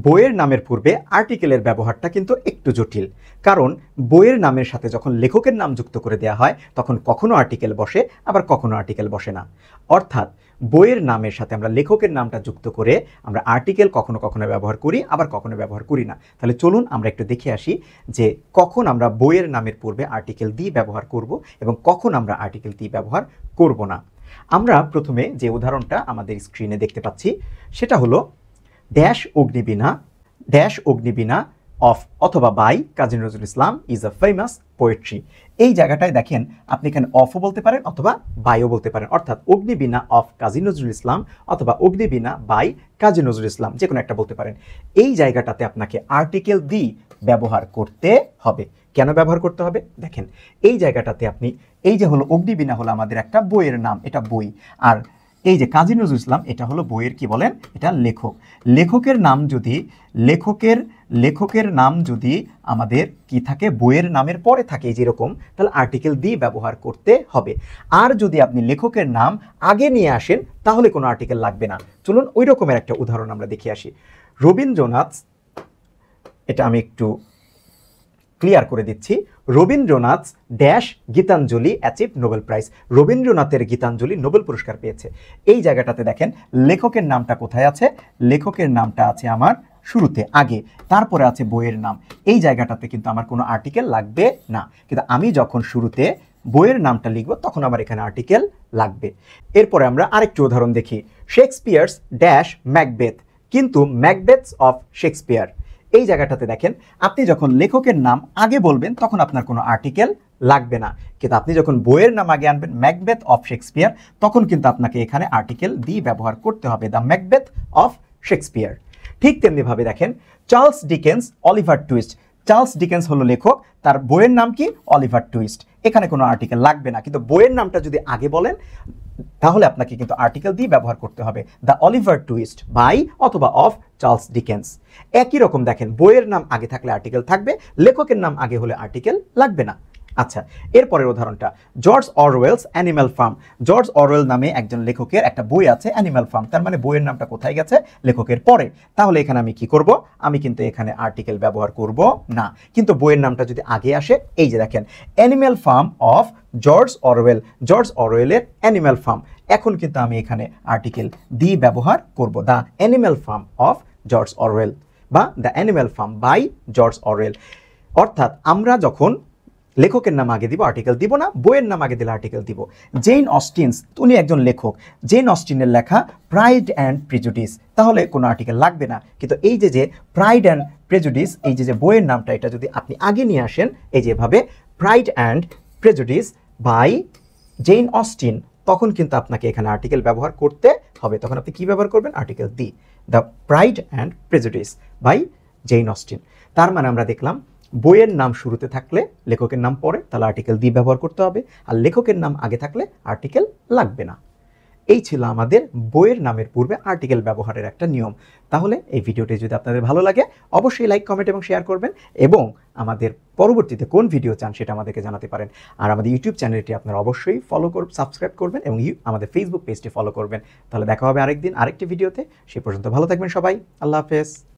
বইয়ের নামের পূর্বে আর্টিকেলের ব্যবহারটা কিন্তু একটু জটিল, কারণ বইয়ের নামের সাথে যখন লেখকের নাম যুক্ত করে দেওয়া হয় তখন কখনো আর্টিকেল বসে, আবার কখনো আর্টিকেল বসে না। অর্থাৎ বইয়ের নামের সাথে আমরা লেখকের নামটা যুক্ত করে আমরা আর্টিকেল কখনো কখনো ব্যবহার করি, আবার কখনো ব্যবহার করি না। তাহলে চলুন আমরা একটু দেখে আসি যে কখন আমরা বইয়ের নামের পূর্বে আর্টিকেল দিয়ে ব্যবহার করব এবং কখন আমরা আর্টিকেল দিয়ে ব্যবহার করব না। আমরা প্রথমে যে উদাহরণটা আমাদের স্ক্রিনে দেখতে পাচ্ছি সেটা হলো ড্যাশ অগ্নিবীণা অফ অথবা by Kazi Nazrul Islam is a famous poetry. এই জায়গাটায় দেখেন আপনি এখানে অফও বলতে পারেন অথবা বাইও বলতে পারেন, অর্থাৎ অগ্নিবীণা অফ কাজী নজরুল ইসলাম অথবা অগ্নিবীণা বাই কাজী নজরুল ইসলাম, যে কোনো একটা বলতে পারেন। এই জায়গাটাতে আপনাকে আর্টিকেল দি ব্যবহার করতে হবে। কেন ব্যবহার করতে হবে দেখেন, এই জায়গাটাতে আপনি এই যে হলো অগ্নিবীণা হলো আমাদের একটা বইয়ের নাম, এটা বই, আর এই যে কাজী নজরুল ইসলাম এটা হলো বইয়ের কি বলেন, এটা লেখক। লেখকের নাম যদি আমাদের কি থাকে, বইয়ের নামের পরে থাকে যেরকম, তাহলে আর্টিকেল দিয়ে ব্যবহার করতে হবে। আর যদি আপনি লেখকের নাম আগে নিয়ে আসেন তাহলে কোনো আর্টিকেল লাগবে না। চলুন ওই রকমের একটা উদাহরণ আমরা দেখে আসি। রবীন্দ্রনাথ, এটা আমি একটু ক্লিয়ার করে দিচ্ছি, Rabindranath dash Gitanjali achieve Nobel prize. রবীন্দ্রনাথের গীতাঞ্জলি নোবেল পুরস্কার পেয়েছে। এই জায়গাটাতে দেখেন লেখকের নামটা কোথায় আছে, লেখকের নামটা আছে আমার শুরুতে আগে, তারপরে আছে বইয়ের নাম। এই জায়গাটাতে কিন্তু আমার কোনো আর্টিকেল লাগবে না, কিন্তু আমি যখন শুরুতে বইয়ের নামটা লিখব তখন আমার এখানে আর্টিকেল লাগবে। এরপরে আমরা আরেকটি উদাহরণ দেখি, শেক্সপিয়ার্স ড্যাশ ম্যাকবেথ, কিন্তু ম্যাকবেথস অফ শেক্সপিয়ার। এই জায়গাটাতে দেখেন আপনি যখন লেখকের নাম আগে বলবেন তখন আপনার কোনো আর্টিকেল লাগবে না, কিন্তু আপনি যখন বইয়ের নাম আগে আনবেন ম্যাকবেথ অফ শেক্সপিয়ার, তখন কিন্তু আপনাকে এখানে আর্টিকেল দিয়ে ব্যবহার করতে হবে, দ্য ম্যাকবেথ অফ শেক্সপিয়ার। ঠিক তেমনিভাবে দেখেন Charles Dickens Oliver twist. Charles Dickens হলো লেখক, তার বইয়ের নাম কি, অলিভার টুইস্ট। এখানে কোনো আর্টিকেল লাগবে না, কিন্তু বইয়ের নামটা যদি আগে বলেন তাহলে আপনাকে কিন্তু আর্টিকেল দিয়ে ব্যবহার করতে হবে, দ্য অলিভার টুইস্ট বাই অথবা অফ চার্লস ডিকেন্স। একই রকম দেখেন বইয়ের নাম আগে থাকলে আর্টিকেল থাকবে, লেখকের নাম আগে হলে আর্টিকেল লাগবে না। আচ্ছা, এরপরের উদাহরণটা George অরওয়েলস animal farm. George Orwell নামে একজন লেখকের একটা বই আছে অ্যানিম্যাল ফার্ম, তার মানে বইয়ের নামটা কোথায় গেছে, লেখকের পরে। তাহলে এখানে আমি কি করব, আমি কিন্তু এখানে আর্টিকেল ব্যবহার করব না, কিন্তু বইয়ের নামটা যদি আগে আসে, এই যে দেখেন Animal Farm of George Orwell, George অরওয়েলের অ্যানিম্যাল ফার্ম, এখন কিন্তু আমি এখানে আর্টিকেল দিয়ে ব্যবহার করব, the Animal Farm of George Orwell বা the Animal Farm by George Orwell. অর্থাৎ আমরা যখন লেখকের নাম আগে দিব আর্টিকেল দিব না, বইয়ের নাম আগে দিলে আর্টিকেল দিব। জেন অস্টিনস, উনি একজন লেখক, জেন অস্টিনের লেখা প্রাইড অ্যান্ড প্রেজুডিস, তাহলে কোনো আর্টিকেল লাগবে না। কিন্তু এই যে প্রাইড অ্যান্ড প্রেজুডিস, এই যে বইয়ের নামটা, এটা যদি আপনি আগে নিয়ে আসেন এই যেভাবে pride and prejudice by Jane Austen, তখন কিন্তু আপনাকে এখানে আর্টিকেল ব্যবহার করতে হবে। তখন আপনি কি ব্যবহার করবেন, article the, the pride and prejudice by Jane Austen. তার মানে আমরা দেখলাম বইয়ের নাম শুরুতে থাকলে লেখকের নাম পরে, তাহলে আর্টিকেল দিয়ে ব্যবহার করতে হবে, আর লেখকের নাম আগে থাকলে আর্টিকেল লাগবে না। এই ছিল আমাদের বইয়ের নামের পূর্বে আর্টিকেল ব্যবহারের একটা নিয়ম। তাহলে এই ভিডিওটি যদি আপনাদের ভালো লাগে অবশ্যই লাইক, কমেন্ট এবং শেয়ার করবেন, এবং আমাদের পরবর্তীতে কোন ভিডিও চান সেটা আমাদেরকে জানাতে পারেন। আর আমাদের ইউটিউব চ্যানেলটি আপনারা অবশ্যই সাবস্ক্রাইব করবেন এবং আমাদের ফেসবুক পেজটি ফলো করবেন। তাহলে দেখা হবে আরেকদিন আরেকটি ভিডিওতে। সে পর্যন্ত ভালো থাকবেন সবাই, আল্লাহ হাফেজ।